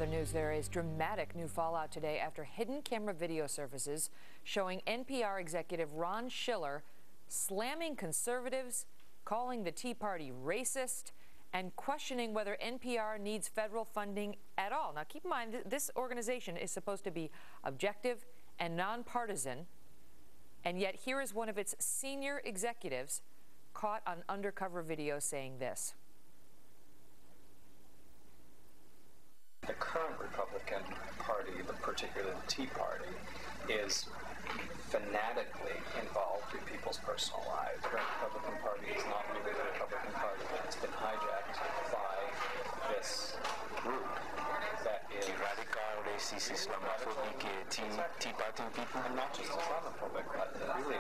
other news, there is dramatic new fallout today after hidden camera video surfaces showing NPR executive Ron Schiller slamming conservatives, calling the Tea Party racist, and questioning whether NPR needs federal funding at all. Now, keep in mind, this organization is supposed to be objective and nonpartisan, and yet here is one of its senior executives caught on undercover video saying this. The current Republican Party, particularly the Tea Party, is fanatically involved in people's personal lives. The Republican Party is not really the Republican Party. It's been hijacked by this group that is radical, racist, Islamophobic, Tea Party people. And not just Islamophobic, but really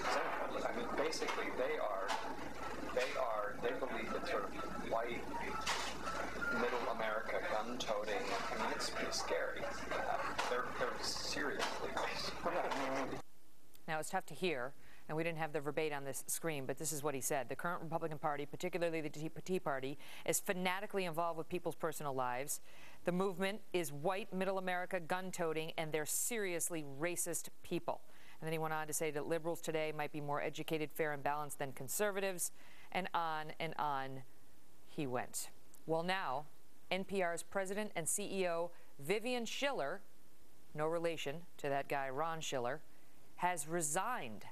xenophobic. I mean, basically, they believe that sort of white middle America gun-toting. I mean, it's pretty scary. They're seriously racist. Now, it's tough to hear, and we didn't have the verbatim on this screen, but this is what he said. The current Republican Party, particularly the Tea Party, is fanatically involved with people's personal lives. The movement is white middle America gun-toting, and they're seriously racist people. And then he went on to say that liberals today might be more educated, fair, and balanced than conservatives, and on he went. Well, now, NPR's president and CEO, Vivian Schiller, no relation to that guy Ron Schiller, has resigned.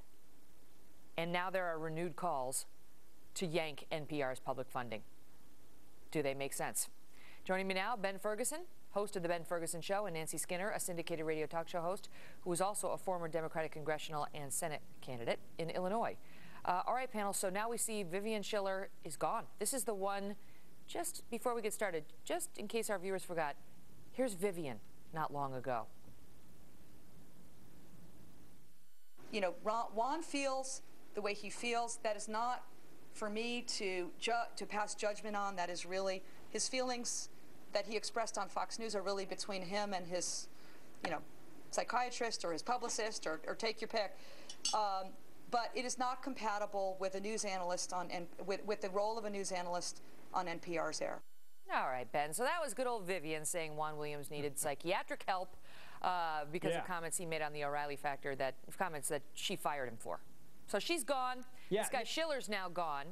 And now there are renewed calls to yank NPR's public funding. Do they make sense? Joining me now, Ben Ferguson, host of The Ben Ferguson Show, and Nancy Skinner, a syndicated radio talk show host, who is also a former Democratic congressional and Senate candidate in Illinois. All right, panel, so now we see Vivian Schiller is gone. This is the one, just before we get started, just in case our viewers forgot, here's Vivian not long ago. You know, Ron feels the way he feels. That is not for me to pass judgment on. That is really his feelings that he expressed on Fox News are really between him and his, psychiatrist or his publicist, or take your pick. But it is not compatible with a news analyst with the role of a news analyst on NPR's air. All right, Ben. So that was good old Vivian saying Juan Williams needed psychiatric help because of comments he made on the O'Reilly factor, comments that she fired him for. So she's gone. This guy Schiller's now gone.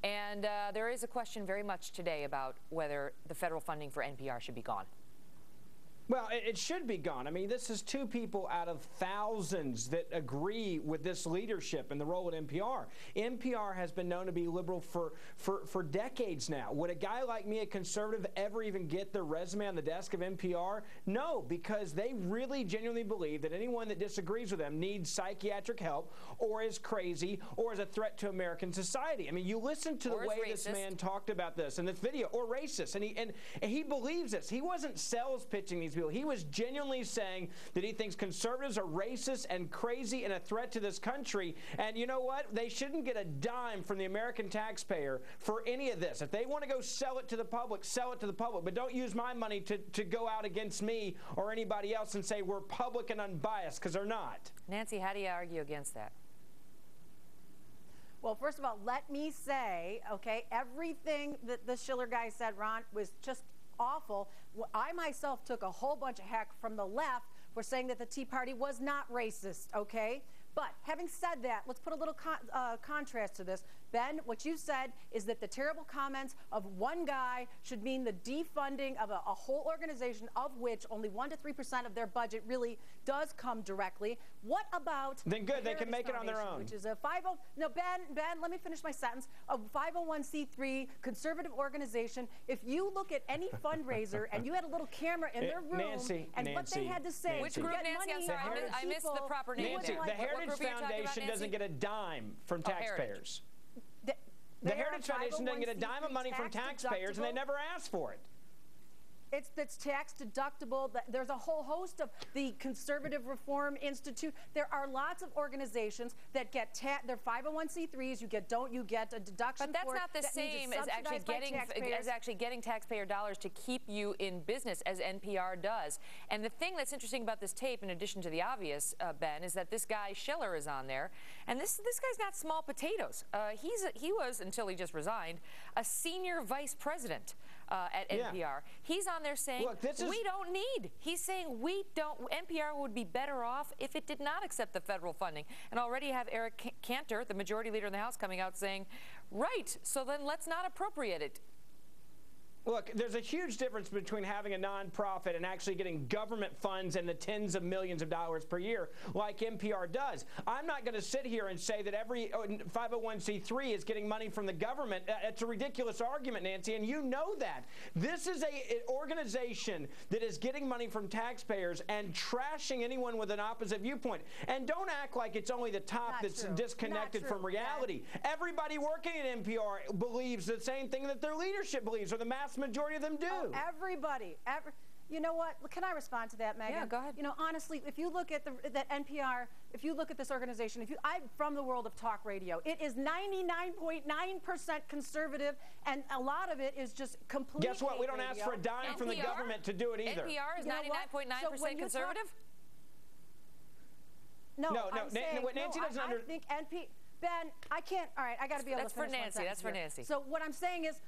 And there is a question very much today about whether the federal funding for NPR should be gone. Well, it should be gone. I mean, this is two people out of thousands that agree with this leadership and the role at NPR. NPR has been known to be liberal for decades now. Would a guy like me, a conservative, ever even get their resume on the desk of NPR? No, because they really genuinely believe that anyone that disagrees with them needs psychiatric help, or is crazy, or is a threat to American society. I mean, you listen to the way this man talked about this in this video, or racist, and he believes this. He wasn't sales pitching these people. He was genuinely saying that he thinks conservatives are racist and crazy and a threat to this country. And you know what? They shouldn't get a dime from the American taxpayer for any of this. If they want to go sell it to the public, sell it to the public. But don't use my money to go out against me or anybody else and say we're public and unbiased, because they're not. Nancy, how do you argue against that? Well, first of all, let me say, okay, everything that the Schiller guy said, Ron, was just awful. I myself took a whole bunch of heck from the left for saying that the Tea Party was not racist, okay? But having said that, let's put a little contrast to this. Ben, what you said is that the terrible comments of one guy should mean the defunding of a whole organization, of which only 1% to 3% of their budget really does come directly. What about then good, they can make it on their own. Which is a no, Ben, let me finish my sentence. A 501c3 conservative organization. If you look at any fundraiser and you had a little camera in their room what they had to say, which group, Nancy? I'm sorry, I missed the proper name. Nancy, the Heritage Foundation doesn't get a dime from taxpayers. The Heritage Foundation doesn't get a dime of money from taxpayers, and they never asked for it. It's tax deductible. There's a whole host of the Conservative Reform Institute. There are lots of organizations that get they're 501c3s. You get a deduction. But that's not the same as actually getting taxpayer dollars to keep you in business, as NPR does. And the thing that's interesting about this tape, in addition to the obvious, Ben, is that this guy Schiller is on there, and this guy's not small potatoes. He was, until he just resigned, a senior vice president at NPR. He's on there saying, look, we don't need. He's saying we don't. NPR would be better off if it did not accept the federal funding. And already have Eric Cantor, the majority leader in the House, coming out saying, right, so then let's not appropriate it. Look, there's a huge difference between having a nonprofit and actually getting government funds in the tens of millions of dollars per year like NPR does. I'm not going to sit here and say that every 501c3 is getting money from the government. It's a ridiculous argument, Nancy, and you know that. This is an organization that is getting money from taxpayers and trashing anyone with an opposite viewpoint. And don't act like it's only the top that's disconnected from reality. Everybody working at NPR believes the same thing that their leadership believes, or the mass majority of them do. Oh, everybody. You know what? Can I respond to that, Megan? Yeah, go ahead. You know, honestly, if you look at that NPR, if you look at this organization, I'm from the world of talk radio. It is 99.9% conservative, and a lot of it is just complete. Guess what? We don't ask for a dime from the government to do it either. NPR is 99.9% conservative? No, Nancy doesn't I think Ben, I can't. All right, I got to be able to finish one sentence. That's for Nancy. So what I'm saying is,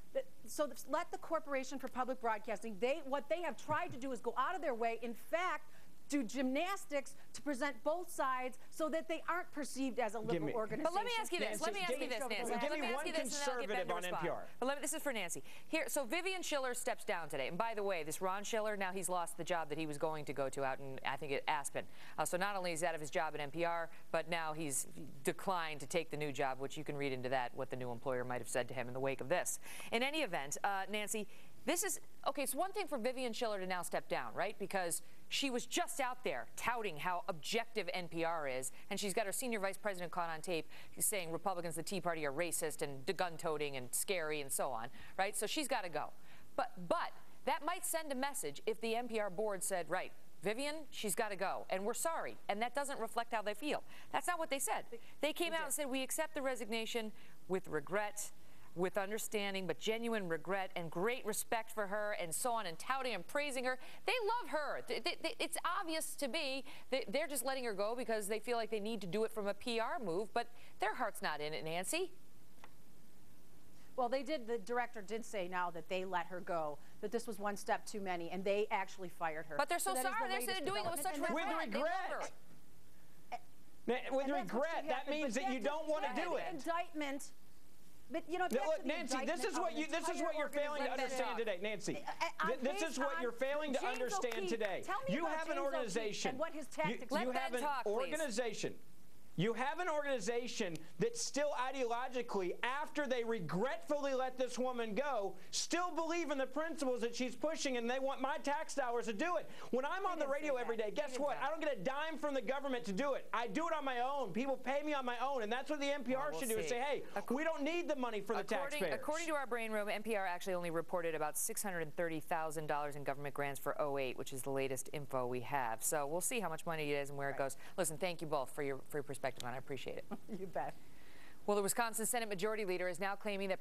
let the Corporation for Public Broadcasting. What they have tried to do is go out of their way. In fact, do gymnastics to present both sides so that they aren't perceived as a liberal organization. But let me ask you this. Let me ask you this, Nancy. Give me one conservative on NPR. But this is for Nancy. Here, so Vivian Schiller steps down today. And by the way, this Ron Schiller, now he's lost the job that he was going to go to out in, I think, at Aspen. So not only is he out of his job at NPR, but now he's declined to take the new job, which you can read into that, what the new employer might have said to him in the wake of this. In any event, Nancy, this is, okay, it's one thing for Vivian Schiller to now step down, right? Because she was just out there touting how objective NPR is, and she's got her senior vice president caught on tape saying Republicans, the Tea Party, are racist and gun-toting and scary and so on, right? So she's got to go. But that might send a message if the NPR board said, right, Vivian, she's got to go, and we're sorry, and that doesn't reflect how they feel. That's not what they said. They came out and said, we accept the resignation with regret, with understanding, but genuine regret and great respect for her and so on, and touting and praising her. They love her. It's obvious to me that they're just letting her go because they feel like they need to do it from a PR move, but their heart's not in it, Nancy. Well, the director did say now that they let her go, that this was one step too many, and they actually fired her. But they're so sorry. They're doing it with such regret. With regret, that means that you don't want to do it. Indictment. But you know, look, Nancy, this is what you're failing to understand today, Nancy. This is what you're failing to understand today. You have an organization. And what his tactics you have an organization. You have an organization that still ideologically, after they regretfully let this woman go, still believe in the principles that she's pushing, and they want my tax dollars to do it. When I'm on the radio every day, guess what? I don't get a dime from the government to do it. I do it on my own. People pay me on my own, and that's what the NPR should do, is say, hey, we don't need the money for the taxpayers. According to our brain room, NPR actually only reported about $630,000 in government grants for 2008, which is the latest info we have. So we'll see how much money it is and where it goes. Listen, thank you both for your perspective on it. I appreciate it. You bet. Well, the Wisconsin Senate Majority Leader is now claiming that